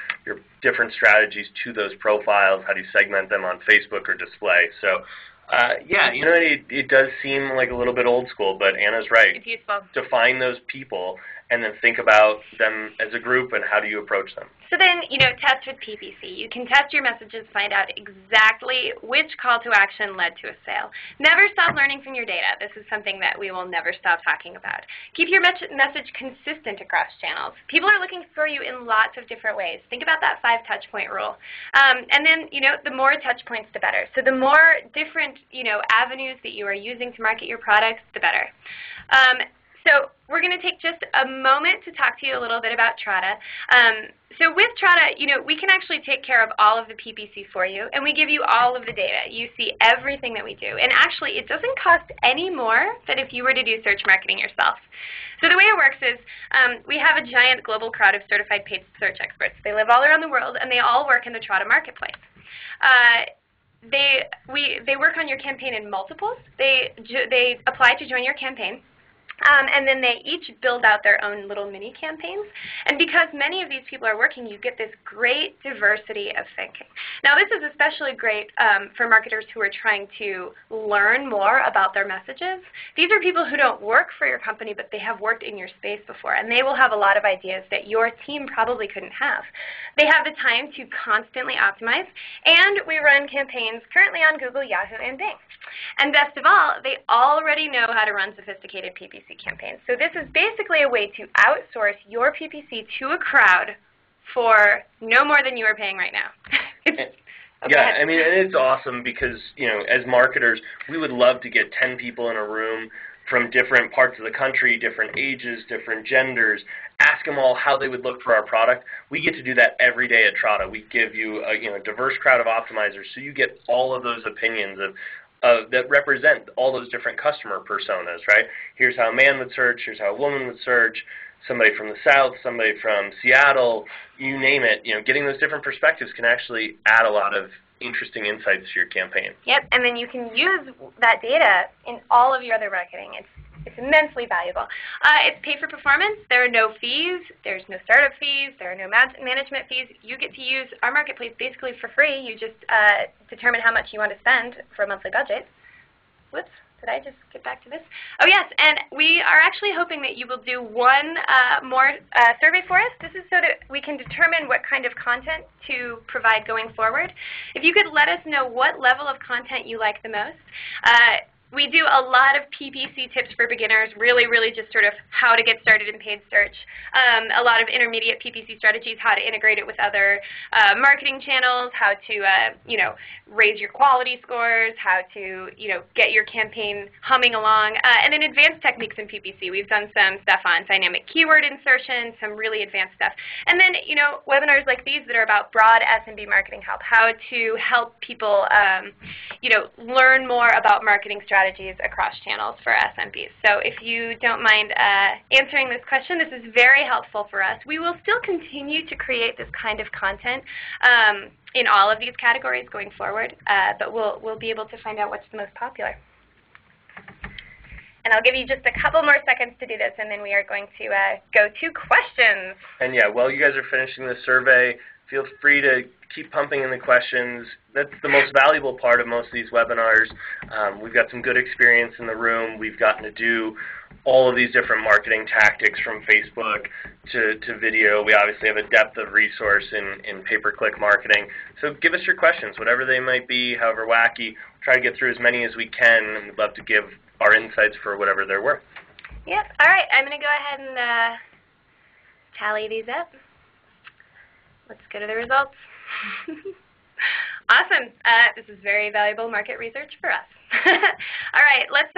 different strategies to those profiles? How do you segment them on Facebook or display? So yeah, it does seem like a little bit old school, but Anna's right. It's useful. Define those people and then think about them as a group and how do you approach them. So then, test with PPC. You can test your messages, find out exactly which call to action led to a sale. Never stop learning from your data. This is something that we will never stop talking about. Keep your message consistent across channels. People are looking for you in lots of different ways. Think about that 5 touch point rule. And then, the more touch points, the better. So the more different, avenues that you are using to market your products, the better. So we're going to take just a moment to talk to you a little bit about Trada. So with Trada, we can actually take care of all of the PPC for you, and we give you all of the data. You see everything that we do. And actually, it doesn't cost any more than if you were to do search marketing yourself. So the way it works is we have a giant global crowd of certified paid search experts. They live all around the world, and they all work in the Trada marketplace. They work on your campaign in multiples. They apply to join your campaign. And then they each build out their own little mini campaigns. And because many of these people are working, you get this great diversity of thinking. Now, this is especially great for marketers who are trying to learn more about their messages. These are people who don't work for your company, but they have worked in your space before, and they will have a lot of ideas that your team probably couldn't have. They have the time to constantly optimize, and we run campaigns currently on Google, Yahoo, and Bing. And best of all, they already know how to run sophisticated PPC campaigns. So this is basically a way to outsource your PPC to a crowd for no more than you are paying right now. Yeah, I mean, and it's awesome because, as marketers, we would love to get 10 people in a room from different parts of the country, different ages, different genders, ask them all how they would look for our product. We get to do that every day at Trada. We give you a diverse crowd of optimizers, so you get all of those opinions that represent all those different customer personas, right? Here's how a man would search, here's how a woman would search, somebody from the South, somebody from Seattle, you name it. Getting those different perspectives can actually add a lot of interesting insights to your campaign. Yep, and then you can use that data in all of your other marketing. It's immensely valuable. It's pay for performance. There are no fees. There's no startup fees. There are no management fees. You get to use our marketplace basically for free. You just determine how much you want to spend for a monthly budget. Whoops, did I just get back to this? Oh, yes, and we are actually hoping that you will do one more survey for us. This is so that we can determine what kind of content to provide going forward. If you could let us know what level of content you like the most. We do a lot of PPC tips for beginners, really just sort of how to get started in paid search. A lot of intermediate PPC strategies, how to integrate it with other marketing channels, how to raise your quality scores, how to get your campaign humming along, and then advanced techniques in PPC. We've done some stuff on dynamic keyword insertion, some really advanced stuff, and then webinars like these that are about broad SMB marketing help, how to help people learn more about marketing strategies across channels for SMBs. So if you don't mind answering this question, this is very helpful for us. We will still continue to create this kind of content in all of these categories going forward, but we'll be able to find out what's the most popular. And I'll give you just a couple more seconds to do this, and then we are going to go to questions. And yeah, while you guys are finishing the survey, feel free to keep pumping in the questions. That's the most valuable part of most of these webinars. We've got some good experience in the room. We've gotten to do all of these different marketing tactics from Facebook to video. We obviously have a depth of resource in pay-per-click marketing. So give us your questions, whatever they might be, however wacky. We'll try to get through as many as we can, and we'd love to give our insights for whatever they're worth. Yep. All right. I'm going to go ahead and tally these up. Let's go to the results. Awesome. This is very valuable market research for us. All right, let's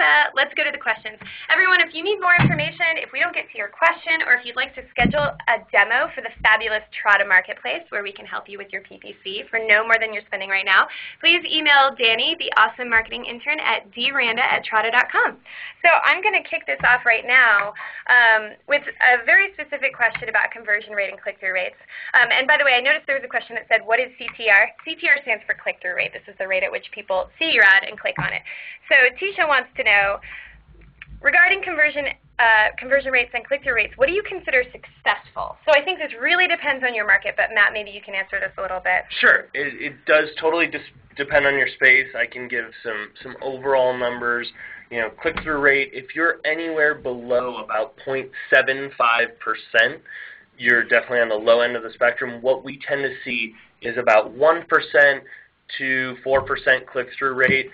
go to the questions. Everyone, if you need more information, if we don't get to your question, or if you'd like to schedule a demo for the fabulous Trada Marketplace where we can help you with your PPC for no more than you're spending right now, please email Danny, the awesome marketing intern, at dranda@trada.com. So I'm going to kick this off right now with a very specific question about conversion rate and click-through rates. And by the way, I noticed there was a question that said, what is CTR? CTR stands for click-through rate. This is the rate at which people see your ad and click on it. So Tisha wants to know, regarding conversion rates and click-through rates, what do you consider successful? So I think this really depends on your market, but Matt, maybe you can answer this a little bit. Sure. It does totally depend on your space. I can give some overall numbers. You know, click-through rate, if you're anywhere below about 0.75%, you're definitely on the low end of the spectrum. What we tend to see is about 1% to 4% click-through rate.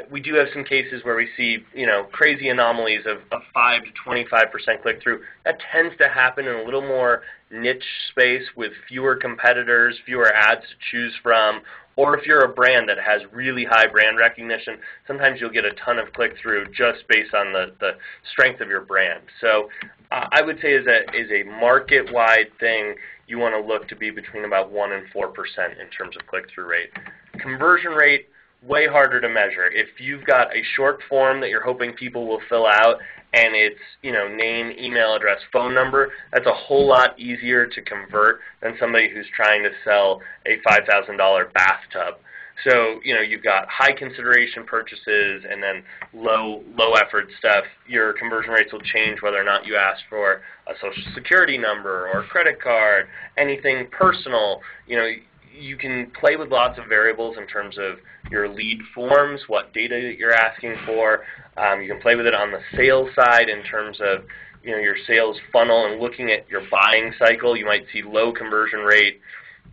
We do have some cases where we see, you know, crazy anomalies of 5 to 25% click-through. That tends to happen in a little more niche space with fewer competitors, fewer ads to choose from, or if you're a brand that has really high brand recognition, sometimes you'll get a ton of click-through just based on the strength of your brand. So I would say as a market-wide thing, you want to look to be between about 1 and 4% in terms of click-through rate. Conversion rate, way harder to measure. If you've got a short form that you're hoping people will fill out and it's, you know, name, email address, phone number, that's a whole lot easier to convert than somebody who's trying to sell a $5,000 bathtub. So, you know, you've got high consideration purchases and then low effort stuff. Your conversion rates will change whether or not you ask for a social security number or a credit card, anything personal. You know, you can play with lots of variables in terms of your lead forms, what data you're asking for. You can play with it on the sales side in terms of, you know, your sales funnel and looking at your buying cycle. You might see low conversion rate,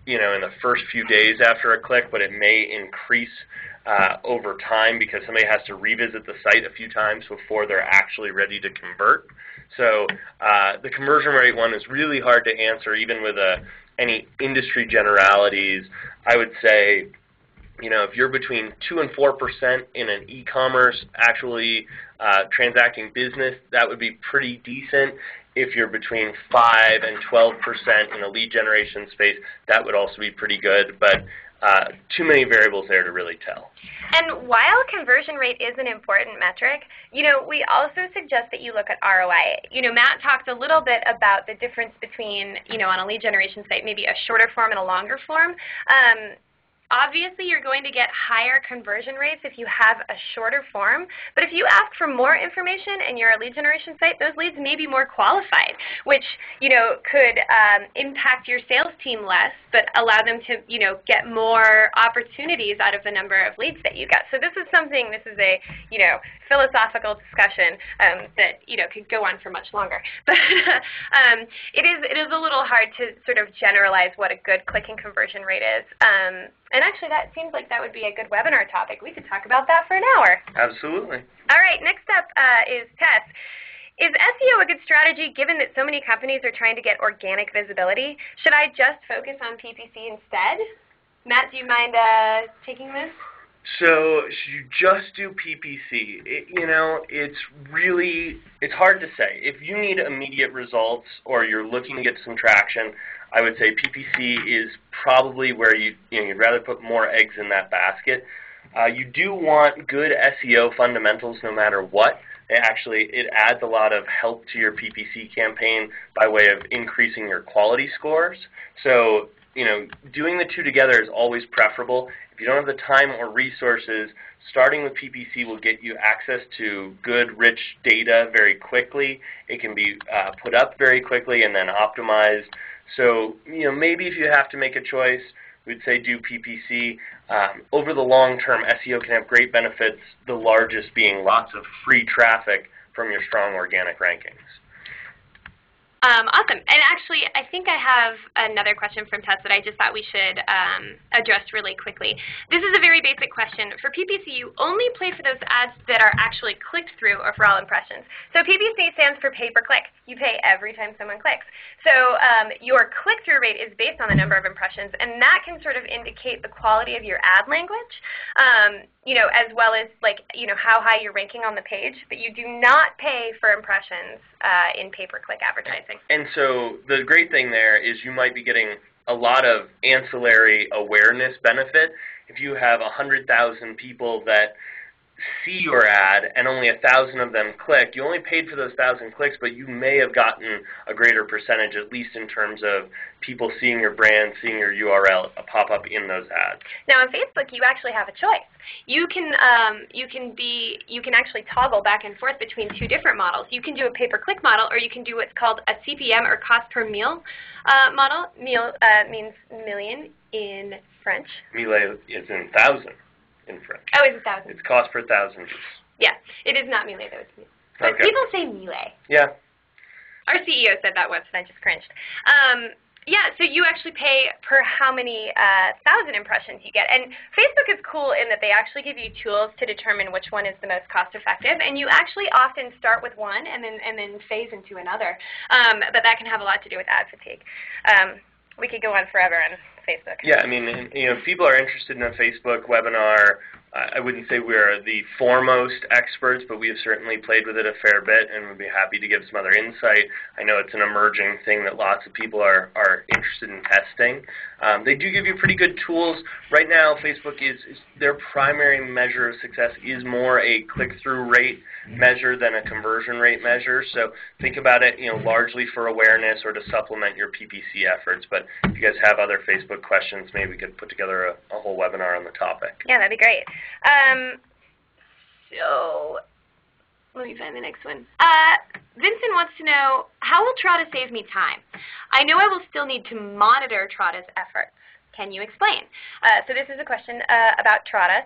you know, in the first few days after a click, but it may increase over time because somebody has to revisit the site a few times before they're actually ready to convert. So the conversion rate one is really hard to answer even with any industry generalities. I would say, you know, if you're between 2 and 4% in an e-commerce actually transacting business, that would be pretty decent. If you're between 5 and 12% in a lead generation space, that would also be pretty good, but too many variables there to really tell. And while conversion rate is an important metric, you know, we also suggest that you look at ROI. You know, Matt talked a little bit about the difference between, you know, on a lead generation site, maybe a shorter form and a longer form. Obviously, you're going to get higher conversion rates if you have a shorter form, but if you ask for more information and you're a lead generation site, those leads may be more qualified, which, you know, could impact your sales team less, but allow them to, you know, get more opportunities out of the number of leads that you get. So this is a, you know, philosophical discussion that, you know, could go on for much longer. But it is a little hard to sort of generalize what a good clicking conversion rate is. And actually, that seems like that would be a good webinar topic. We could talk about that for an hour. Absolutely. All right, next up is Tess. Is SEO a good strategy given that so many companies are trying to get organic visibility? Should I just focus on PPC instead? Matt, do you mind taking this? So you just do PPC. You know, it's hard to say. If you need immediate results or you're looking to get some traction, I would say PPC is probably where you'd rather put more eggs in that basket. You do want good SEO fundamentals no matter what. It adds a lot of help to your PPC campaign by way of increasing your quality scores. So, you know, doing the two together is always preferable. If you don't have the time or resources, starting with PPC will get you access to good, rich data very quickly. It can be put up very quickly and then optimized. So, you know, maybe if you have to make a choice, we'd say do PPC. Over the long term, SEO can have great benefits, the largest being lots of free traffic from your strong organic rankings. Awesome. And actually, I think I have another question from Tess that I just thought we should address really quickly. This is a very basic question. For PPC, you only pay for those ads that are actually clicked through or for all impressions. So PPC stands for pay per click. You pay every time someone clicks. So your click-through rate is based on the number of impressions, and that can sort of indicate the quality of your ad language. as well as how high you're ranking on the page, but you do not pay for impressions in pay-per-click advertising. And so the great thing there is you might be getting a lot of ancillary awareness benefit. If you have 100,000 people that see your ad and only 1,000 of them click, you only paid for those 1,000 clicks, but you may have gotten a greater percentage, at least in terms of people seeing your brand, seeing your URL pop up in those ads. Now on Facebook, you actually have a choice. You can actually toggle back and forth between two different models. You can do a pay-per-click model, or you can do what's called a CPM, or cost per mille model. Mille means million in French. Mille is in thousand in French. Oh, it's 1,000. It's cost per thousand. Yeah, it is not mille, though. It's mille. But okay. People say mille. Yeah. Our CEO said that once, and I just cringed. Yeah, so you actually pay per how many 1,000 impressions you get. And Facebook is cool in that they actually give you tools to determine which one is the most cost-effective, and you actually often start with one and then phase into another. But that can have a lot to do with ad fatigue. We could go on forever on Facebook. Yeah, I mean, if people are interested in a Facebook webinar, I wouldn't say we're the foremost experts, but we have certainly played with it a fair bit, and we'd be happy to give some other insight. I know it's an emerging thing that lots of people are interested in testing. They do give you pretty good tools. Right now, Facebook is their primary measure of success is more a click-through rate measure than a conversion rate measure. So think about it, largely for awareness or to supplement your PPC efforts. But if you guys have other Facebook questions, maybe we could put together a whole webinar on the topic. Yeah, that'd be great. So let me find the next one. Vincent wants to know, how will Trada save me time? I know I will still need to monitor Trada's efforts. Can you explain? So this is a question about Trada.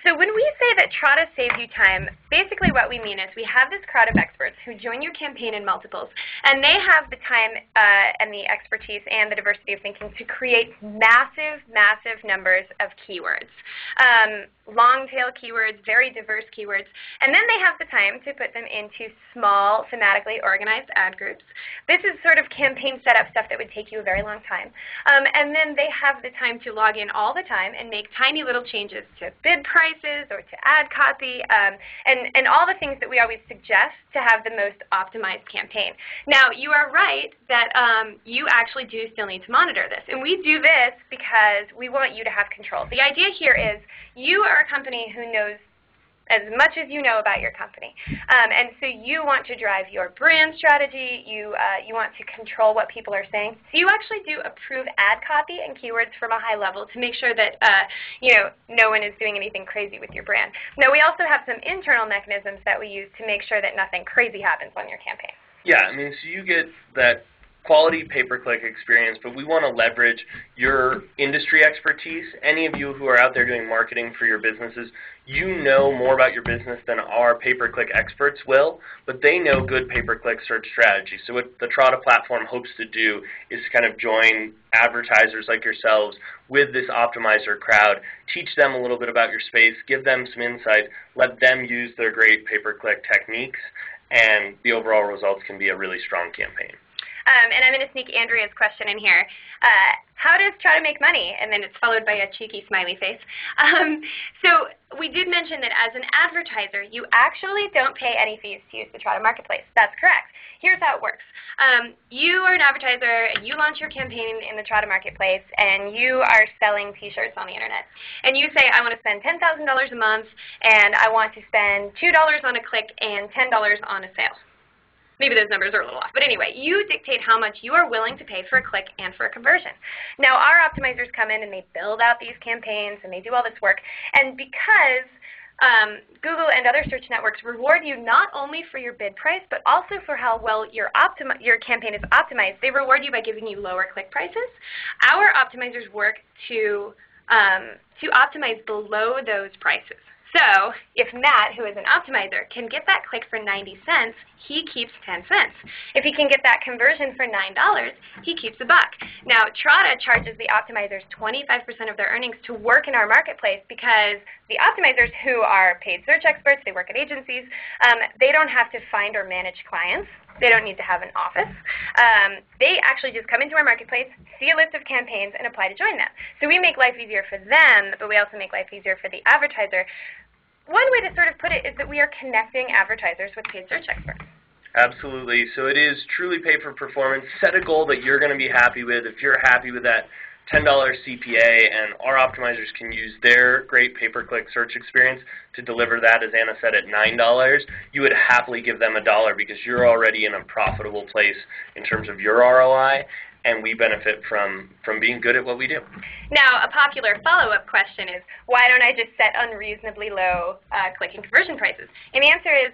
So when we say that Trada saves you time, basically what we mean is we have this crowd of experts who join your campaign in multiples, and they have the time and the expertise and the diversity of thinking to create massive, massive numbers of keywords. Long-tail keywords, very diverse keywords, and then they have the time to put them into small, thematically organized ad groups. This is sort of campaign setup stuff that would take you a very long time. And then they have the time to log in all the time and make tiny little changes to bid prices or to ad copy, and all the things that we always suggest to have the most optimized campaign. Now, you are right that you actually do still need to monitor this, and we do this because we want you to have control. The idea here is you are a company who knows as much as you know about your company. And so you want to drive your brand strategy. You want to control what people are saying. So you actually do approve ad copy and keywords from a high level to make sure that no one is doing anything crazy with your brand. Now, we also have some internal mechanisms that we use to make sure that nothing crazy happens on your campaign. Yeah, I mean, so you get that quality pay-per-click experience, but we want to leverage your industry expertise. Any of you who are out there doing marketing for your businesses, you know more about your business than our pay-per-click experts will, but they know good pay-per-click search strategies. So what the Trada platform hopes to do is kind of join advertisers like yourselves with this optimizer crowd, teach them a little bit about your space, give them some insight, let them use their great pay-per-click techniques, and the overall results can be a really strong campaign. And I'm going to sneak Andrea's question in here. How does Trada make money? And then it's followed by a cheeky smiley face. So we did mention that as an advertiser, you actually don't pay any fees to use the Trada marketplace. That's correct. Here's how it works. You are an advertiser, and you launch your campaign in the Trada marketplace, and you are selling T-shirts on the internet. And you say, I want to spend $10,000 a month, and I want to spend $2 on a click and $10 on a sale. Maybe those numbers are a little off. But anyway, you dictate how much you are willing to pay for a click and for a conversion. Now, our optimizers come in and they build out these campaigns and they do all this work. And because Google and other search networks reward you not only for your bid price, but also for how well your campaign is optimized, they reward you by giving you lower click prices. Our optimizers work to optimize below those prices. So if Matt, who is an optimizer, can get that click for 90 cents, he keeps 10 cents. If he can get that conversion for $9, he keeps $1. Now, Trada charges the optimizers 25% of their earnings to work in our marketplace because the optimizers, who are paid search experts, they work at agencies, they don't have to find or manage clients. They don't need to have an office. They actually just come into our marketplace, see a list of campaigns, and apply to join them. So we make life easier for them, but we also make life easier for the advertiser. One way to sort of put it is that we are connecting advertisers with paid search experts. Absolutely. So it is truly pay for performance. Set a goal that you're going to be happy with. If you're happy with that $10 CPA and our optimizers can use their great pay-per-click search experience to deliver that, as Anna said, at $9, you would happily give them $1 because you're already in a profitable place in terms of your ROI, and we benefit from being good at what we do. Now, a popular follow-up question is, why don't I just set unreasonably low click and conversion prices? And the answer is,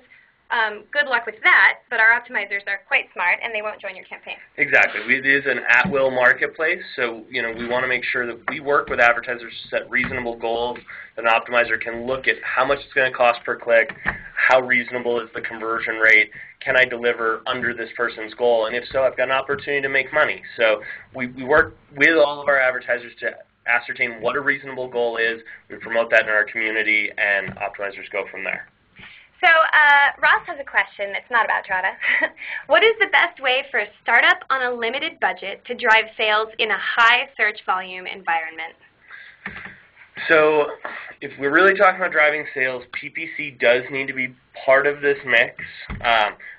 good luck with that, but our optimizers are quite smart, and they won't join your campaign. Exactly. It is an at-will marketplace, so we want to make sure that we work with advertisers to set reasonable goals. An optimizer can look at how much it's going to cost per click, how reasonable is the conversion rate, can I deliver under this person's goal, and if so, I've got an opportunity to make money. So we work with all of our advertisers to ascertain what a reasonable goal is. We promote that in our community, and optimizers go from there. So Ross has a question that's not about Trada. What is the best way for a startup on a limited budget to drive sales in a high search volume environment? So if we're really talking about driving sales, PPC does need to be part of this mix.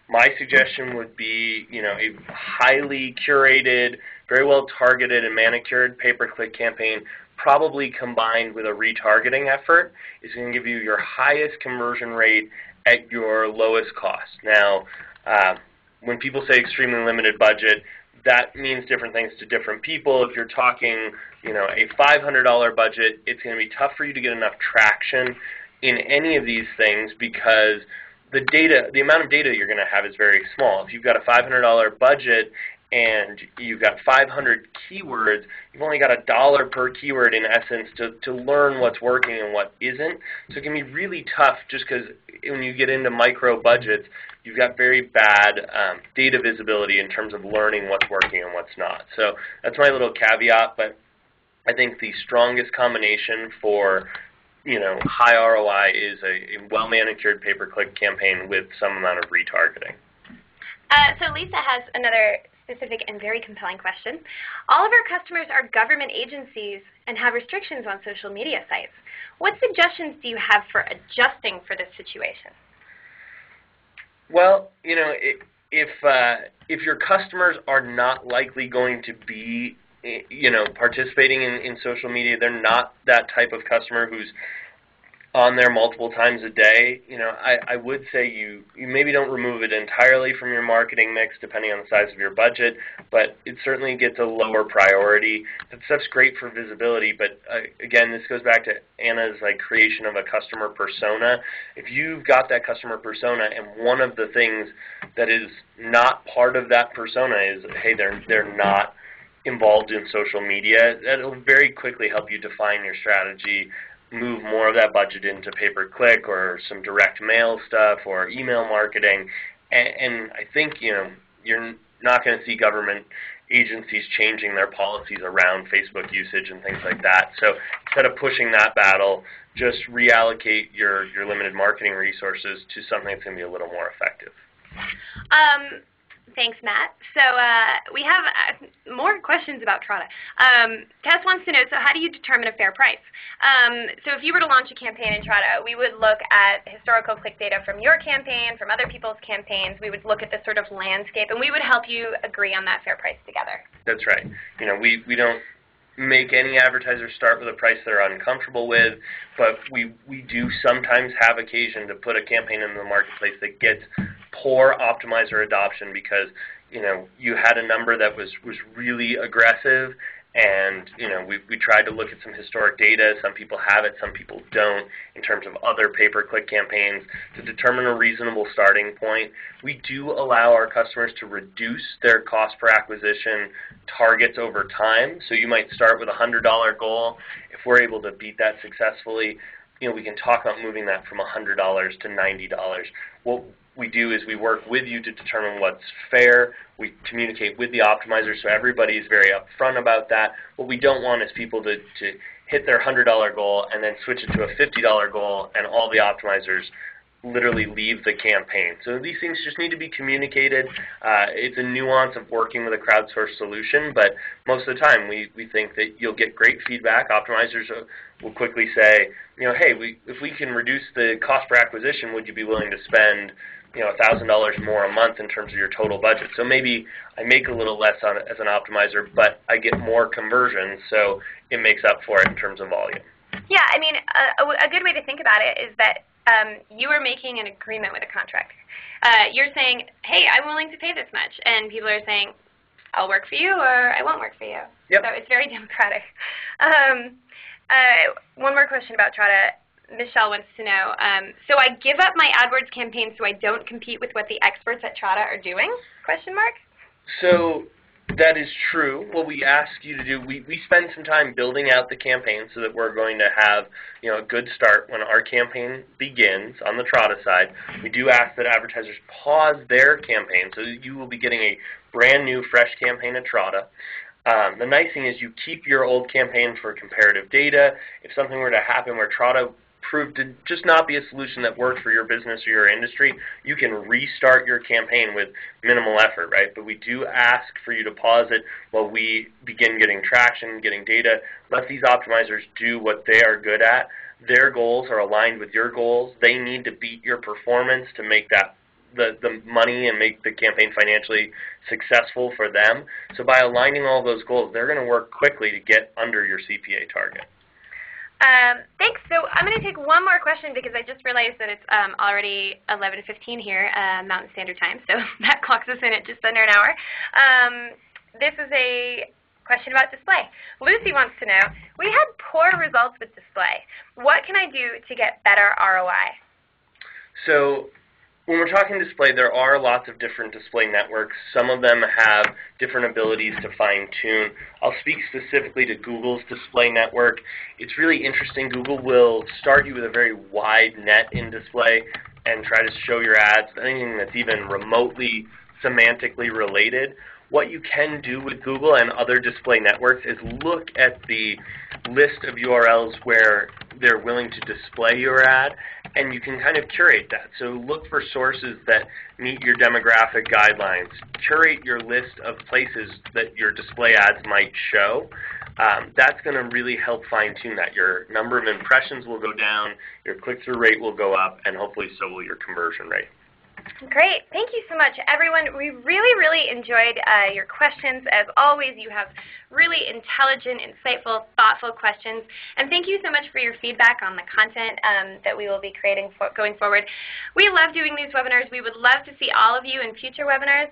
My suggestion would be, a highly curated, very well targeted and manicured pay-per-click campaign, probably combined with a retargeting effort, is going to give you your highest conversion rate at your lowest cost. Now, when people say extremely limited budget, that means different things to different people. If you're talking, a $500 budget, it's going to be tough for you to get enough traction in any of these things because the amount of data you're going to have is very small. If you've got a $500 budget and you've got 500 keywords, you've only got $1 per keyword in essence to learn what's working and what isn't. So it can be really tough just because when you get into micro budgets, you've got very bad data visibility in terms of learning what's working and what's not. So that's my little caveat, but I think the strongest combination for high ROI is a well-manicured pay-per-click campaign with some amount of retargeting. So Lisa has another specific and very compelling question. All of our customers are government agencies and have restrictions on social media sites. What suggestions do you have for adjusting for this situation? Well, if your customers are not likely going to be, participating in social media, they're not that type of customer who's on there multiple times a day, I would say you maybe don't remove it entirely from your marketing mix depending on the size of your budget, but it certainly gets a lower priority. That stuff's great for visibility, but again, this goes back to Anna's creation of a customer persona. If you've got that customer persona and one of the things that is not part of that persona is, hey, they're not involved in social media, that'll very quickly help you define your strategy, move more of that budget into pay-per-click or some direct mail stuff or email marketing. And I think, you're not going to see government agencies changing their policies around Facebook usage and things like that. So instead of pushing that battle, just reallocate your limited marketing resources to something that's going to be a little more effective. Thanks, Matt. So we have more questions about Trada. Tess wants to know, so how do you determine a fair price? So if you were to launch a campaign in Trada, we would look at historical click data from your campaign, from other people's campaigns. We would look at the sort of landscape, and we would help you agree on that fair price together. That's right. We don't make any advertisers start with a price they're uncomfortable with, but we do sometimes have occasion to put a campaign in the marketplace that gets poor optimizer adoption because you had a number that was really aggressive, and we tried to look at some historic data. Some people have it, some people don't, in terms of other pay-per-click campaigns to determine a reasonable starting point. We do allow our customers to reduce their cost per acquisition targets over time. So you might start with a $100 goal. If we're able to beat that successfully, we can talk about moving that from $100 to $90. What we do is we work with you to determine what's fair. We communicate with the optimizer so everybody's very upfront about that. What we don't want is people to hit their $100 goal and then switch it to a $50 goal and all the optimizers literally leave the campaign. So these things just need to be communicated. It's a nuance of working with a crowdsourced solution, but most of the time we think that you'll get great feedback. Optimizers will quickly say, hey, if we can reduce the cost per acquisition, would you be willing to spend $1,000 more a month in terms of your total budget? So maybe I make a little less as an optimizer, but I get more conversions, so it makes up for it in terms of volume. Yeah, I mean, a good way to think about it is that you are making an agreement with a contractor. You're saying, hey, I'm willing to pay this much, and people are saying, I'll work for you or I won't work for you. Yep. So it's very democratic. One more question about Trada. Michelle wants to know, so I give up my AdWords campaign so I don't compete with what the experts at Trada are doing? Question mark. So that is true. What we ask you to do, we spend some time building out the campaign so that we're going to have a good start when our campaign begins on the Trada side. We do ask that advertisers pause their campaign, so you will be getting a brand new, fresh campaign at Trada. The nice thing is you keep your old campaign for comparative data. If something were to happen where Trada proved to just not be a solution that worked for your business or your industry, you can restart your campaign with minimal effort, right? But we do ask for you to pause it while we begin getting traction, getting data. Let these optimizers do what they are good at. Their goals are aligned with your goals. They need to beat your performance to make that the money and make the campaign financially successful for them. So by aligning all those goals, they're going to work quickly to get under your CPA target. Thanks. So I'm going to take one more question because I just realized that it's already 11:15 here, Mountain Standard Time, so that clocks us in at just under an hour. This is a question about display. Lucy wants to know, we had poor results with display. What can I do to get better ROI? So when we're talking display, there are lots of different display networks. Some of them have different abilities to fine-tune. I'll speak specifically to Google's display network. It's really interesting. Google will start you with a very wide net in display and try to show your ads, anything that's even remotely semantically related. What you can do with Google and other display networks is look at the list of URLs where they're willing to display your ad, and you can kind of curate that. So look for sources that meet your demographic guidelines. Curate your list of places that your display ads might show. That's going to really help fine-tune that. Your number of impressions will go down, your click-through rate will go up, and hopefully so will your conversion rate. Great. Thank you so much, everyone. We really, really enjoyed your questions. As always, you have really intelligent, insightful, thoughtful questions. And thank you so much for your feedback on the content that we will be creating going forward. We love doing these webinars. We would love to see all of you in future webinars.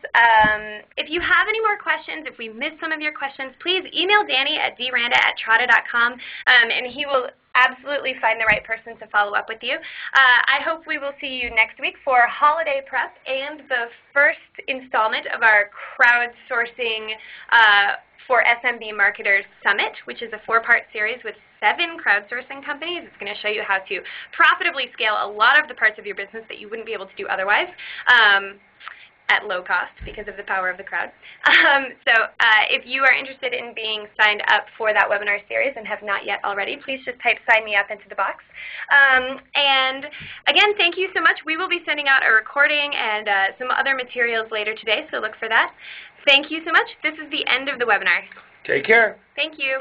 If you have any more questions, if we missed some of your questions, please email Danny at dranda@trada.com, and he will absolutely find the right person to follow up with you. I hope we will see you next week for holiday prep and the first installment of our crowdsourcing for SMB Marketers Summit, which is a 4-part series with 7 crowdsourcing companies. It's going to show you how to profitably scale a lot of the parts of your business that you wouldn't be able to do otherwise. At low cost because of the power of the crowd. If you are interested in being signed up for that webinar series and have not yet already, please just type sign me up into the box. And again, thank you so much. We will be sending out a recording and some other materials later today, so look for that. Thank you so much. This is the end of the webinar. Take care. Thank you.